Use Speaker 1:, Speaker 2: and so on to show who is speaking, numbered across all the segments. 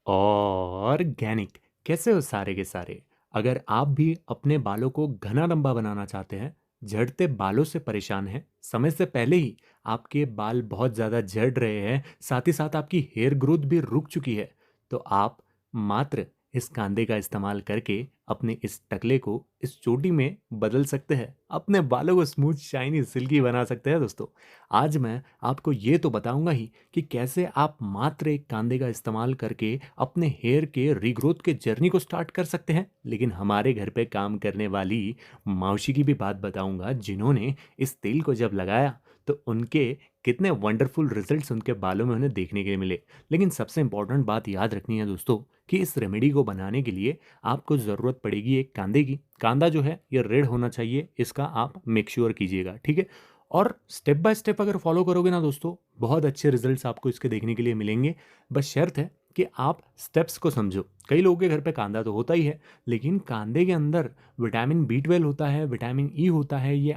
Speaker 1: Organic. कैसे हो सारे के सारे? अगर आप भी अपने बालों को घना लंबा बनाना चाहते हैं, झड़ते बालों से परेशान हैं, समय से पहले ही आपके बाल बहुत ज़्यादा झड़ रहे हैं, साथ ही साथ आपकी हेयर ग्रोथ भी रुक चुकी है, तो आप मात्र इस कांदे का इस्तेमाल करके अपने इस टकले को इस चोटी में बदल सकते हैं। अपने बालों को स्मूथ, शाइनी, सिल्की बना सकते हैं दोस्तों। आज मैं आपको ये तो बताऊंगा ही कि कैसे आप मात्र एक कांदे का इस्तेमाल करके अपने हेयर के रीग्रोथ के जर्नी को स्टार्ट कर सकते हैं। लेकिन हमारे घर पे काम करने वाली मौसी की भी बात बताऊंगा, जिन्होंने इस तेल को जब लगाया तो उनके कितने वंडरफुल रिजल्ट्स उनके बालों में उन्हें देखने के लिए मिले। लेकिन सबसे इंपॉर्टेंट बात याद रखनी है दोस्तों कि इस रेमेडी को बनाने के लिए आपको ज़रूरत पड़ेगी एक कांदे की। कांदा जो है ये रेड होना चाहिए, इसका आप मेक श्योर कीजिएगा, ठीक है। और स्टेप बाय स्टेप अगर फॉलो करोगे ना दोस्तों, बहुत अच्छे रिजल्ट्स आपको इसके देखने के लिए मिलेंगे। बस शर्त है कि आप स्टेप्स को समझो। कई लोगों के घर पे कांदा तो होता ही है, लेकिन कांदे के अंदर विटामिन B12 होता है, विटामिन ई होता है, ये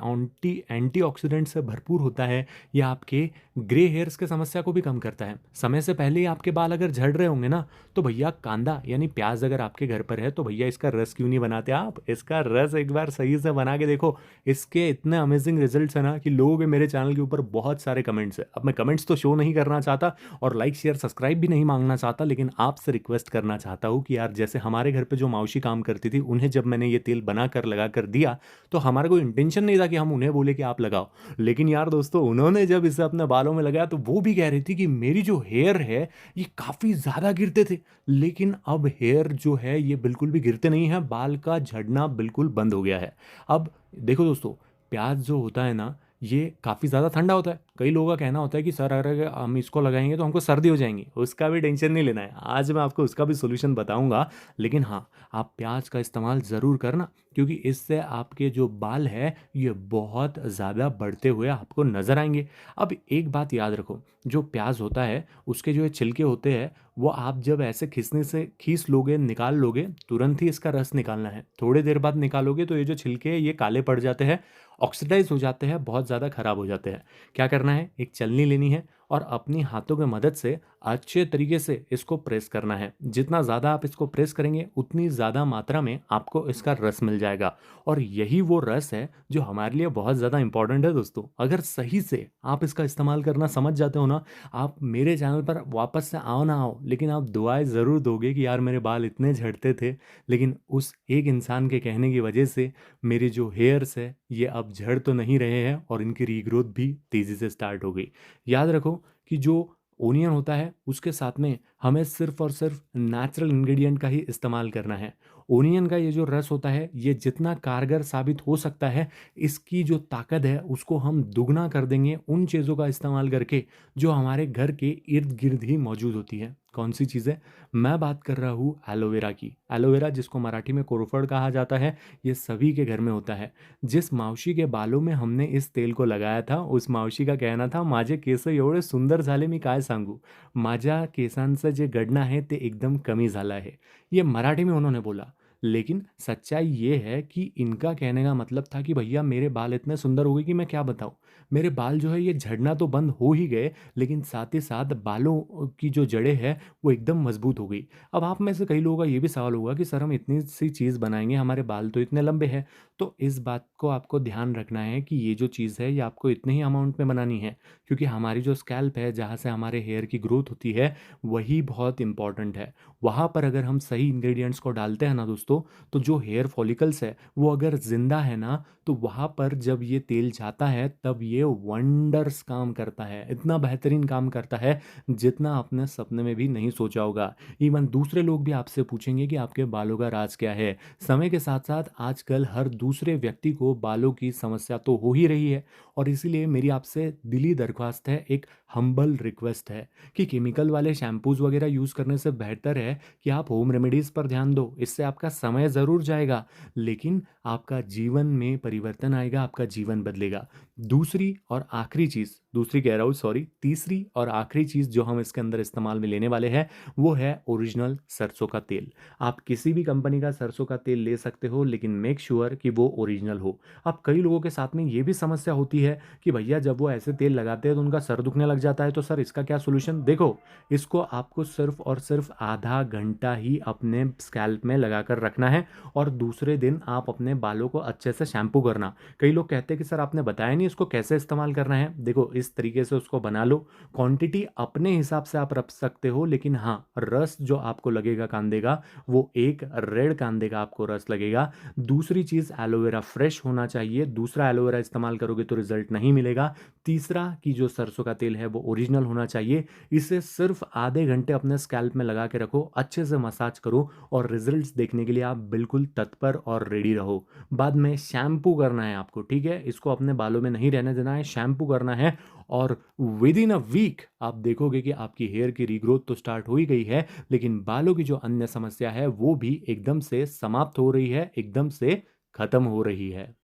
Speaker 1: एंटीऑक्सीडेंट से भरपूर होता है। ये आपके ग्रे हेयर्स के समस्या को भी कम करता है। समय से पहले ही आपके बाल अगर झड़ रहे होंगे ना, तो भैया कांदा यानी प्याज अगर आपके घर पर है तो भैया इसका रस क्यों नहीं बनाते आप? इसका रस एक बार सही से बना के देखो। इसके इतने अमेजिंग रिजल्ट्स है ना कि लोगों के मेरे चैनल के ऊपर बहुत सारे कमेंट्स है। अब मैं कमेंट्स तो शो नहीं करना चाहता और लाइक शेयर सब्सक्राइब भी नहीं मांगना चाहता, लेकिन आपसे रिक्वेस्ट करना चाहता हूँ कि यार जैसे हमारे घर पे जो मौसी काम करती थी, उन्हें जब मैंने ये तेल बना कर लगा कर दिया, तो हमारा कोई इंटेंशन नहीं था कि हम उन्हें बोले कि आप लगाओ। लेकिन यार दोस्तों, उन्होंने जब इसे अपने बालों में लगाया तो वो भी कह रही थी कि मेरी जो हेयर है ये काफ़ी ज़्यादा गिरते थे, लेकिन अब हेयर जो है ये बिल्कुल भी गिरते नहीं है, बाल का झड़ना बिल्कुल बंद हो गया है। अब देखो दोस्तों, प्याज जो होता है ना, ये काफ़ी ज़्यादा ठंडा होता है। कई लोगों का कहना होता है कि सर अगर हम इसको लगाएंगे तो हमको सर्दी हो जाएंगी। उसका भी टेंशन नहीं लेना है, आज मैं आपको उसका भी सोल्यूशन बताऊंगा। लेकिन हाँ, आप प्याज का इस्तेमाल ज़रूर करना, क्योंकि इससे आपके जो बाल है ये बहुत ज़्यादा बढ़ते हुए आपको नज़र आएंगे। अब एक बात याद रखो, जो प्याज होता है उसके जो ये छिलके होते हैं, वो आप जब ऐसे खींचने से खींच लोगे, निकाल लोगे, तुरंत ही इसका रस निकालना है। थोड़ी देर बाद निकालोगे तो ये जो छिलके हैं ये काले पड़ जाते हैं, ऑक्सीडाइज हो जाते हैं, बहुत ज़्यादा ख़राब हो जाते हैं। क्या करना है, एक छलनी लेनी है और अपनी हाथों की मदद से अच्छे तरीके से इसको प्रेस करना है। जितना ज़्यादा आप इसको प्रेस करेंगे उतनी ज़्यादा मात्रा में आपको इसका रस मिल जाएगा। और यही वो रस है जो हमारे लिए बहुत ज़्यादा इंपॉर्टेंट है दोस्तों। अगर सही से आप इसका इस्तेमाल करना समझ जाते हो ना, आप मेरे चैनल पर वापस से आओ ना आओ, लेकिन आप दुआएं ज़रूर दोगे कि यार मेरे बाल इतने झड़ते थे, लेकिन उस एक इंसान के कहने की वजह से मेरी जो हेयर्स है ये अब झड़ तो नहीं रहे हैं और इनकी रीग्रोथ भी तेज़ी से स्टार्ट हो गई। याद रखो कि जो ओनियन होता है उसके साथ में हमें सिर्फ और सिर्फ नेचुरल इंग्रेडिएंट का ही इस्तेमाल करना है। ओनियन का ये जो रस होता है ये जितना कारगर साबित हो सकता है, इसकी जो ताकत है उसको हम दुगना कर देंगे उन चीज़ों का इस्तेमाल करके जो हमारे घर के इर्द गिर्द ही मौजूद होती है। कौन सी चीज़ें? मैं बात कर रहा हूँ एलोवेरा की। एलोवेरा, जिसको मराठी में कोरफड कहा जाता है, ये सभी के घर में होता है। जिस मावशी के बालों में हमने इस तेल को लगाया था, उस मावशी का कहना था, माझे केस एवढे सुंदर झाले मी काय सांगू, माझ्या केसांचं जे गडणं आहे ते एकदम कमी झालं आहे। ये मराठी में उन्होंने बोला। लेकिन सच्चाई ये है कि इनका कहने का मतलब था कि भैया मेरे बाल इतने सुंदर हो गए कि मैं क्या बताऊं। मेरे बाल जो है ये झड़ना तो बंद हो ही गए, लेकिन साथ ही साथ बालों की जो जड़ें हैं वो एकदम मजबूत हो गई। अब आप में से कई लोगों का ये भी सवाल होगा कि सर हम इतनी सी चीज़ बनाएंगे, हमारे बाल तो इतने लंबे हैं। तो इस बात को आपको ध्यान रखना है कि ये जो चीज़ है ये आपको इतने ही अमाउंट में बनानी है, क्योंकि हमारी जो स्कैल्प है, जहाँ से हमारे हेयर की ग्रोथ होती है, वही बहुत इंपॉर्टेंट है। वहाँ पर अगर हम सही इंग्रेडिएंट्स को डालते हैं ना दोस्तों, तो जो हेयर फॉलिकल्स है वो अगर जिंदा है ना, तो वहाँ पर जब ये तेल जाता है तब ये वंडर्स काम करता है, इतना बेहतरीन काम करता है जितना आपने सपने में भी नहीं सोचा होगा। इवन दूसरे लोग भी आपसे पूछेंगे कि आपके बालों का राज क्या है। समय के साथ साथ आजकल हर दूसरे व्यक्ति को बालों की समस्या तो हो ही रही है, और इसीलिए मेरी आपसे दिली दरख्वास्त है, एक हम्बल रिक्वेस्ट है कि केमिकल वाले शैम्पूज वगैरह यूज़ करने से बेहतर है कि आप होम रेमेडीज़ पर ध्यान दो। इससे आपका समय ज़रूर जाएगा, लेकिन आपका जीवन में परिवर्तन आएगा, आपका जीवन बदलेगा। दूसरी और आखिरी चीज़ दूसरी कह रहा हूँ, सॉरी, तीसरी और आखिरी चीज़ जो हम इसके अंदर इस्तेमाल में लेने वाले हैं, वो है ओरिजिनल सरसों का तेल। आप किसी भी कंपनी का सरसों का तेल ले सकते हो, लेकिन मेक श्योर कि वो ओरिजिनल हो। अब कई लोगों के साथ में ये भी समस्या होती है कि भैया जब वो ऐसे तेल लगाते हैं तो उनका सर दुखने लग जाता है, तो सर इसका क्या सॉल्यूशन? देखो, इसको आपको सिर्फ और सिर्फ आधा घंटा ही अपने स्कैल्प में लगाकर रखना है और दूसरे दिन आप अपने बालों को अच्छे से शैम्पू करना। कई लोग कहते हैं कि सर आपने बताया नहीं इसको कैसे इस्तेमाल करना है। देखो, इस तरीके से उसको बना लो। क्वांटिटी अपने हिसाब से आप रख सकते हो, लेकिन हाँ, रस जो आपको लगेगा कांदे का, वो एक रेड कांदे का आपको रस लगेगा। दूसरी चीज़, एलोवेरा फ्रेश होना चाहिए। दूसरा एलोवेरा इस्तेमाल करोगे तो रिजल्ट नहीं मिलेगा। तीसरा कि जो सरसों का तेल है वो ओरिजिनल होना चाहिए। इसे सिर्फ आधे घंटे अपने स्कैल्प में लगा के रखो, अच्छे से मसाज करो और रिजल्ट्स देखने के लिए आप बिल्कुल तत्पर और रेडी रहो। बाद में शैम्पू करना है आपको, ठीक है? इसको अपने बालों में नहीं रहने देना है, शैम्पू करना है और विद इन अ वीक आप देखोगे कि आपकी हेयर की रीग्रोथ तो स्टार्ट हो ही गई है, लेकिन बालों की जो अन्य समस्या है वो भी एकदम से समाप्त हो रही है, एकदम से खत्म हो रही है।